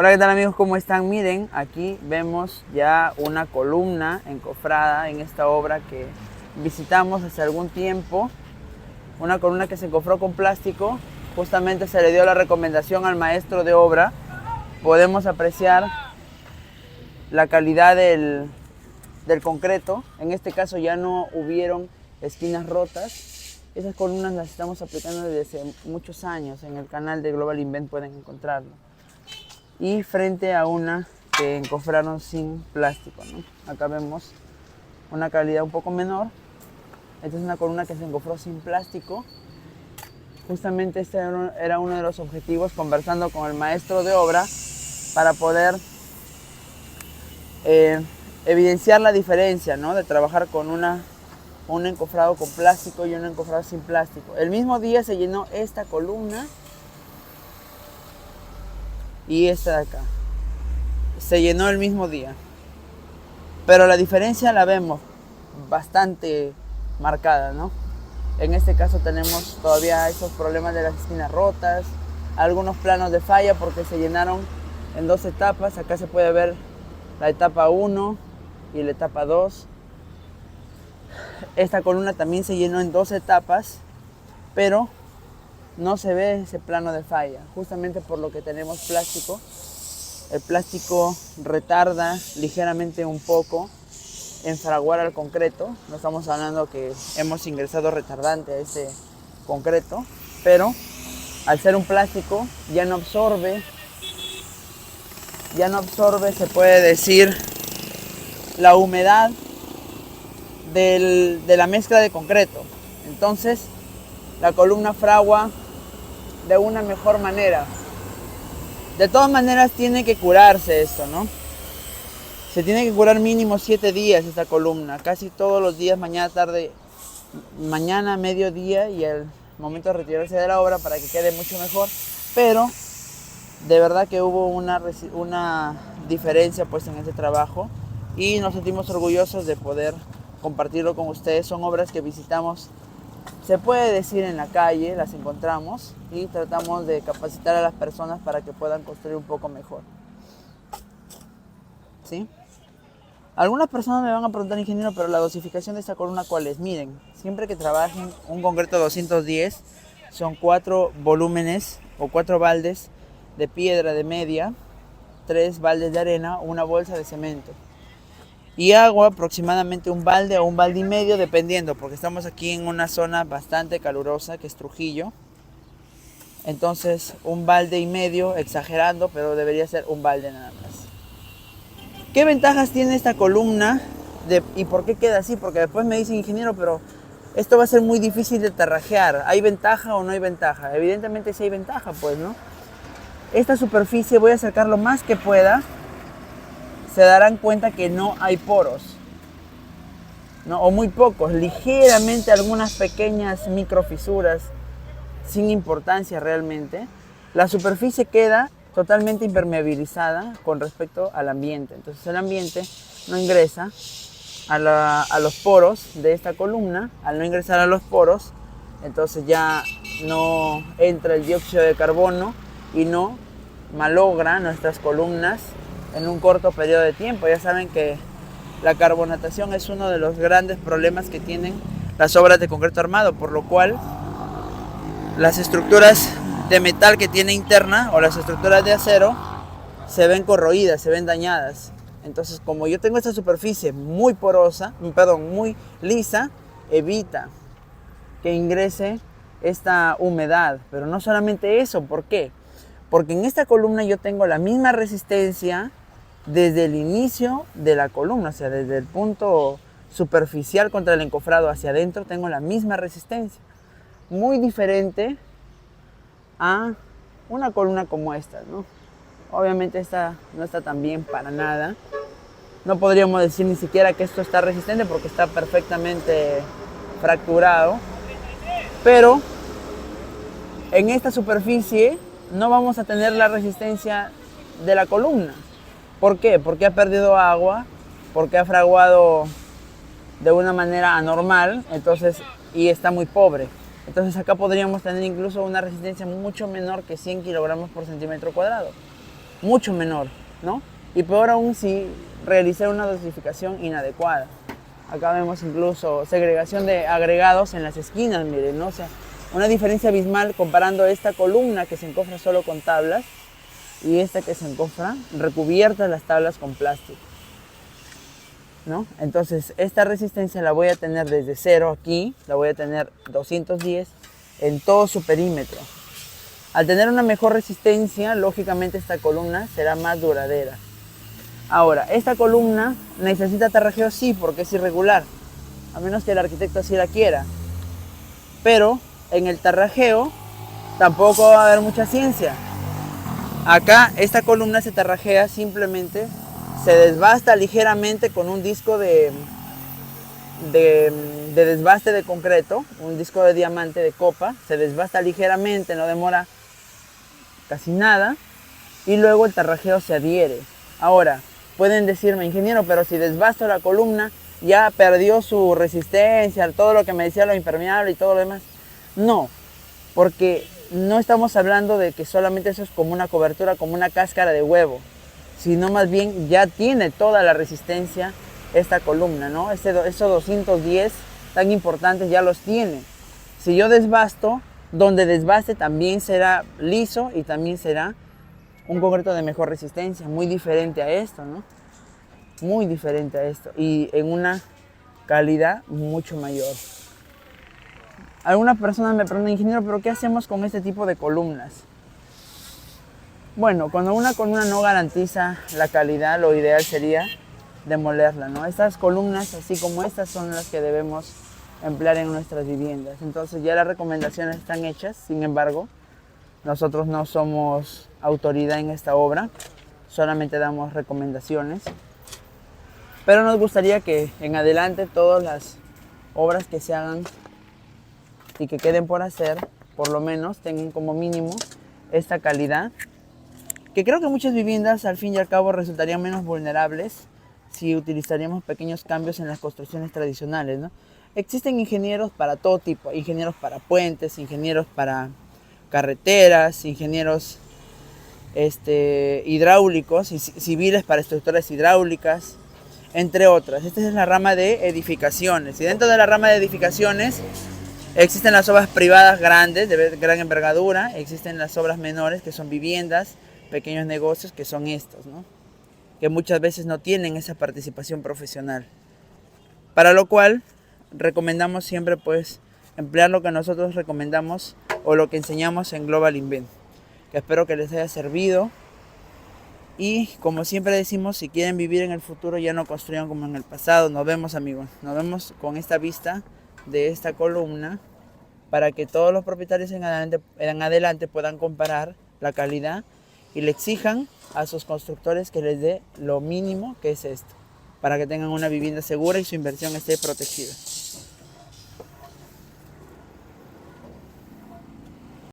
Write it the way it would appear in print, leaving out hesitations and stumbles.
Hola, ¿qué tal amigos? ¿Cómo están? Miren, aquí vemos ya una columna encofrada en esta obra que visitamos hace algún tiempo. Una columna que se encofró con plástico. Justamente se le dio la recomendación al maestro de obra. Podemos apreciar la calidad del concreto. En este caso ya no hubieron esquinas rotas. Esas columnas las estamos aplicando desde hace muchos años. En el canal de Global Invent pueden encontrarlo. Y frente a una que encofraron sin plástico, ¿no? Acá vemos una calidad un poco menor. Esta es una columna que se encofró sin plástico. Justamente este era uno de los objetivos, conversando con el maestro de obra, para poder evidenciar la diferencia, ¿no? De trabajar con un encofrado con plástico y un encofrado sin plástico. El mismo día se llenó esta columna y esta de acá. Se llenó el mismo día. Pero la diferencia la vemos bastante marcada, ¿no? En este caso tenemos todavía esos problemas de las esquinas rotas, algunos planos de falla porque se llenaron en dos etapas. Acá se puede ver la etapa 1 y la etapa 2. Esta columna también se llenó en dos etapas, pero no se ve ese plano de falla, justamente por lo que tenemos plástico. El plástico retarda ligeramente un poco en fraguar al concreto. No estamos hablando que hemos ingresado retardante a ese concreto, pero al ser un plástico ya no absorbe, se puede decir, la humedad de la mezcla de concreto. Entonces la columna fragua de una mejor manera. De todas maneras tiene que curarse esto, ¿no? Se tiene que curar mínimo 7 días esta columna, casi todos los días, mañana, tarde, mañana, mediodía y el momento de retirarse de la obra para que quede mucho mejor. Pero de verdad que hubo una diferencia pues en este trabajo y nos sentimos orgullosos de poder compartirlo con ustedes. Son obras que visitamos, se puede decir, en la calle, las encontramos y tratamos de capacitar a las personas para que puedan construir un poco mejor. ¿Sí? Algunas personas me van a preguntar, ingeniero, pero la dosificación de esta columna, ¿cuál es? Miren, siempre que trabajen un concreto 210, son 4 volúmenes o 4 baldes de piedra de media, 3 baldes de arena, una bolsa de cemento. Y agua, aproximadamente un balde o un balde y medio, dependiendo, porque estamos aquí en una zona bastante calurosa, que es Trujillo. Entonces, un balde y medio, exagerando, pero debería ser un balde nada más. ¿Qué ventajas tiene esta columna y por qué queda así? Porque después me dicen, ingeniero, pero esto va a ser muy difícil de tarrajear. ¿Hay ventaja o no hay ventaja? Evidentemente sí hay ventaja, pues, ¿no? Esta superficie, voy a acercar lo más que pueda, se darán cuenta que no hay poros, ¿no? O muy pocos, ligeramente algunas pequeñas microfisuras sin importancia realmente. La superficie queda totalmente impermeabilizada con respecto al ambiente. Entonces el ambiente no ingresa a los poros de esta columna. Al no ingresar a los poros, entonces ya no entra el dióxido de carbono y no malogra nuestras columnas en un corto periodo de tiempo. Ya saben que la carbonatación es uno de los grandes problemas que tienen las obras de concreto armado, por lo cual las estructuras de metal que tiene interna o las estructuras de acero se ven corroídas, se ven dañadas. Entonces, como yo tengo esta superficie muy lisa, evita que ingrese esta humedad. Pero no solamente eso, ¿por qué? Porque en esta columna yo tengo la misma resistencia desde el inicio de la columna, o sea, desde el punto superficial contra el encofrado hacia adentro, tengo la misma resistencia. Muy diferente a una columna como esta, ¿no? Obviamente esta no está tan bien para nada. No podríamos decir ni siquiera que esto está resistente porque está perfectamente fracturado. Pero en esta superficie no vamos a tener la resistencia de la columna. ¿Por qué? Porque ha perdido agua, porque ha fraguado de una manera anormal, entonces, y está muy pobre. Entonces acá podríamos tener incluso una resistencia mucho menor que 100 kilogramos por centímetro cuadrado. mucho menor, ¿no? Y peor aún si realicé una dosificación inadecuada. Acá vemos incluso segregación de agregados en las esquinas, miren, ¿no? O sea, una diferencia abismal comparando esta columna que se encofra solo con tablas y esta que se encofra recubiertas las tablas con plástico, ¿no? Entonces esta resistencia la voy a tener desde cero aquí, la voy a tener 210 en todo su perímetro. Al tener una mejor resistencia, lógicamente esta columna será más duradera. Ahora, esta columna necesita aterrajeo, sí, porque es irregular, a menos que el arquitecto así la quiera. Pero en el tarrajeo tampoco va a haber mucha ciencia. Acá esta columna se tarrajea, simplemente se desbasta ligeramente con un disco de desbaste de concreto, un disco de diamante de copa, se desbasta ligeramente, no demora casi nada, y luego el tarrajeo se adhiere. Ahora, pueden decirme, ingeniero, pero si desbasto la columna, ya perdió su resistencia, todo lo que me decía lo impermeable y todo lo demás. No, porque no estamos hablando de que solamente eso es como una cobertura, como una cáscara de huevo, sino más bien ya tiene toda la resistencia esta columna, ¿no? Esos 210 tan importantes ya los tiene. Si yo desbasto, donde desbaste también será liso y también será un concreto de mejor resistencia, muy diferente a esto, ¿no? Muy diferente a esto y en una calidad mucho mayor. Algunas personas me preguntan, ingeniero, ¿pero qué hacemos con este tipo de columnas? Bueno, cuando una columna no garantiza la calidad, lo ideal sería demolerla, ¿no? Estas columnas, así como estas, son las que debemos emplear en nuestras viviendas. Entonces ya las recomendaciones están hechas, sin embargo, nosotros no somos autoridad en esta obra, solamente damos recomendaciones. Pero nos gustaría que en adelante todas las obras que se hagan y que queden por hacer, por lo menos tengan como mínimo esta calidad, que creo que muchas viviendas al fin y al cabo resultarían menos vulnerables si utilizaríamos pequeños cambios en las construcciones tradicionales, ¿no? Existen ingenieros para todo tipo, ingenieros para puentes, ingenieros para carreteras, ingenieros hidráulicos y civiles para estructuras hidráulicas, entre otras. Esta es la rama de edificaciones y dentro de la rama de edificaciones existen las obras privadas grandes, de gran envergadura, existen las obras menores que son viviendas, pequeños negocios que son estos, ¿no? Que muchas veces no tienen esa participación profesional. Para lo cual recomendamos siempre pues emplear lo que nosotros recomendamos o lo que enseñamos en Global Invent. Que espero que les haya servido. Y como siempre decimos, si quieren vivir en el futuro, ya no construyan como en el pasado. Nos vemos, amigos. Nos vemos con esta vista de esta columna para que todos los propietarios en adelante puedan comparar la calidad y le exijan a sus constructores que les dé lo mínimo que es esto, para que tengan una vivienda segura y su inversión esté protegida.